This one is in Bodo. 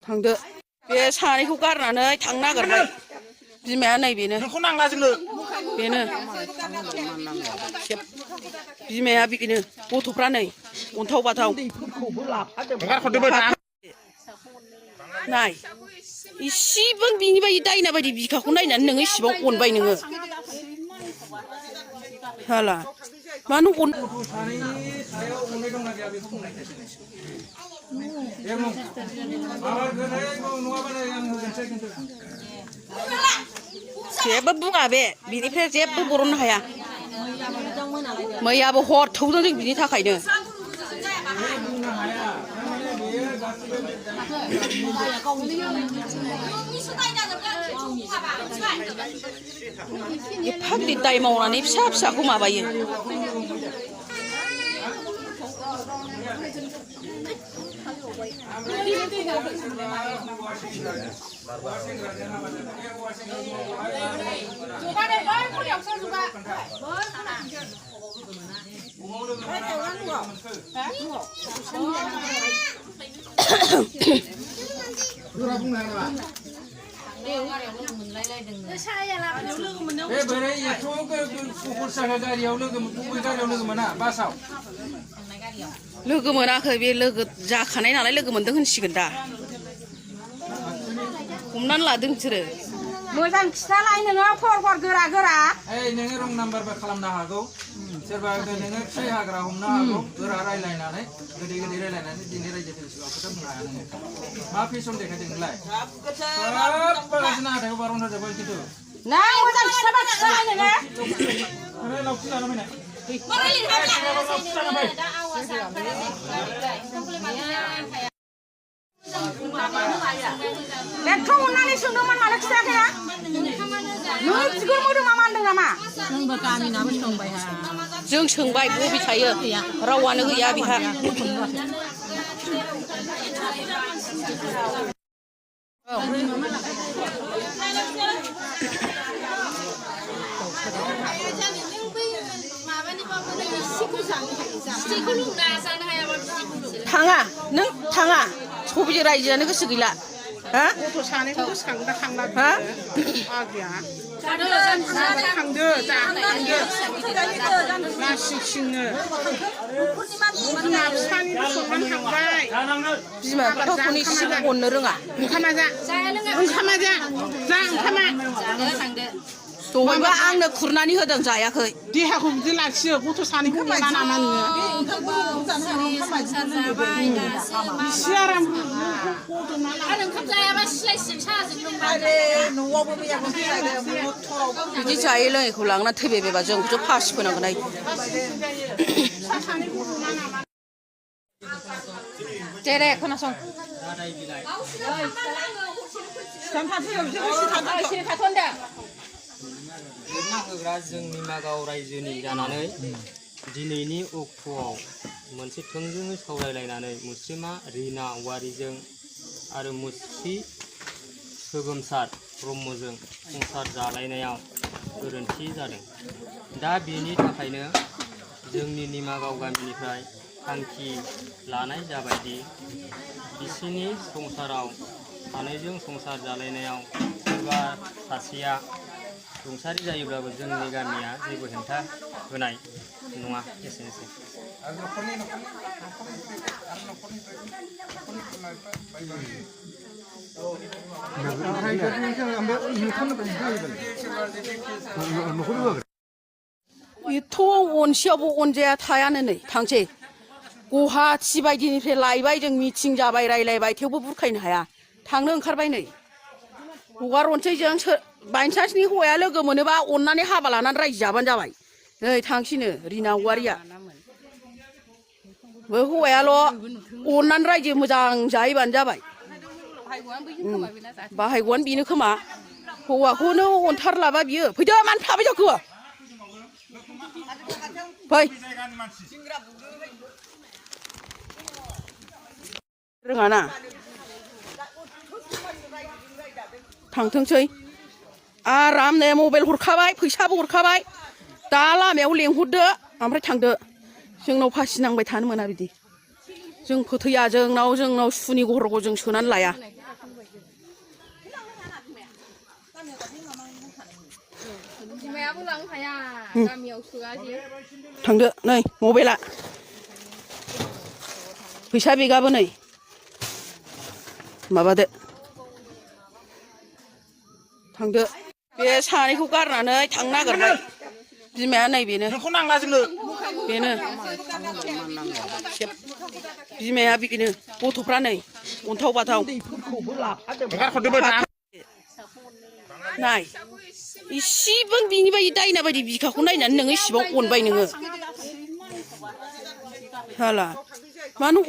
थांदो बे सानैखौ गारनानै थांनो नागिरबाय बिमाया नै बेनो बेनो बिमाया बेनो गथ'फ्रा नै अन्थाव बाथाव नाय इसेबां बिनि बायदि दायना बायदि बिखाखौ नायनानै नोङो इसेबां अनबाय नोङो हाला मानो अन जेबो बुङा बे बिनिफ्राय जेबो बरननो हाया मैयाबो हर थौदों जों बिनि थाखायनो एफा गिदिर दाय मावनानै फिसा फिसाखौ माबायो लोगो मोनाखै बे लोगो जाखानाय नालाय लोगो मोनदों होनसिगोन दा हमनानै लादों बिसोरो मोजां खिथालाय नोङो फर गोरा गोरा नोङो रं नाम्बारबो खालामनो हागौ सोरबा नोङो फिसाइ हाग्रा हमनो हागौ गोरा रायलायनानै गोदै रायलायनानै दिनै रायजो फेसबुकआव खोथा बुंनो हाया नोङो मा फेसन देखायदों नोंलाय हाथायाव बार'ना जाबाय खिन्थु ना मोजां खिथाबा खिथालाय नोङो लावथि लाना फैनाय एथ' अननानै सोंदोंमोन मानो खिथायाखैना नों सिगुर मोदोमा मानदों नामा जों सोंबाय बबे थायो रावानो गैया बिहा थाङा नों थाङा सबिजों रायजोआनो गोसो गैला गथ' सानैखौ गोसोखांदा खांला आगैया थांदो ना सिंनो बिमा फिफानि सनमान थांबाय बिमा बिफाखौनो इसेबो अननो रोङा ओंखामा जा ओंखामा दहायबा आंनो खुरनानै होदों जायाखै देहाखौ बिदि लाखियो गथ' सानैखौ अना नामा नोङो इसे आराम बिदि जायै लोङैखौ लांना थैबाय बेबा जोंखौथ' फासि फोनांगोन जेरे खोनासं होग्रा जों निमागाव रायजोनि जानानै दिनैनि अक्ट'आव मोनसे थोंजोङै सावरायलायनानै मुस्रिमा रिना औवारिजों आरो मुस्रि सोगोमसार ब्रह्मजों संसार जालायनायाव गोरोन्थि जादों। दा बेनि थाखायनो जोंनि निमागाव गामिनिफ्राय थांखि लानाय जाबायदि बिसिनि संसाराव सानैजों संसार जालायनायाव सोरबा सासेया रुंसारि जायोब्लाबो जोंनि गामिया जेबो हेंथा होनाय नङा एसेनोसै एथ' अनसेयावबो अनजाया थायानो नै थांसै गुवाहाटि बायदिनिफ्राय लायबाय जों मिटिं जाबाय रायलायबाय थेवबो बुरखायनो हाया थांनो ओंखारबाय नै हगारहरनोसै जों बायसान्सनि हौवाया लोगो मोनोबा अननानै हाबा लानानै रायजो जाबानो जाबाय नै थांसैनो रिना औवारिया बे हौवायाल' अननानै रायजो मोजां जाहैबानो जाबाय बाहायगौआनो बेनो खोमा हौवाखौनो अनथारलाबा बियो फैदो मानो थाबाय जाखो फै रोङाना थांथोंसै आरामनो मबाइल हरखाबाय फैसाबो हरखाबाय दा लामायाव लेंहरदो ओमफ्राय थांदो जोंनाव फासि नांबाय थानो मोना बिदि जों फोथैया जोंनाव सुनि गहरखौ जों सोनानै लाया लामायाबो लांनो हाया गामियाव सोआसै थांदो नै मबाइला फैसा बेगाबो नै माबादो थांदो बे सानैखौ गारनानै थांनो नागिरबाय बिमाया नै बेनो बेनो बिमाया बेनो गथ'फ्रा नै अन्थाव बाथाव नाय इसेबां बिनि बायदि दायना बायदि बिखाखौ नायनानै नोङो इसेबां अनबाय नोङो हाला मानो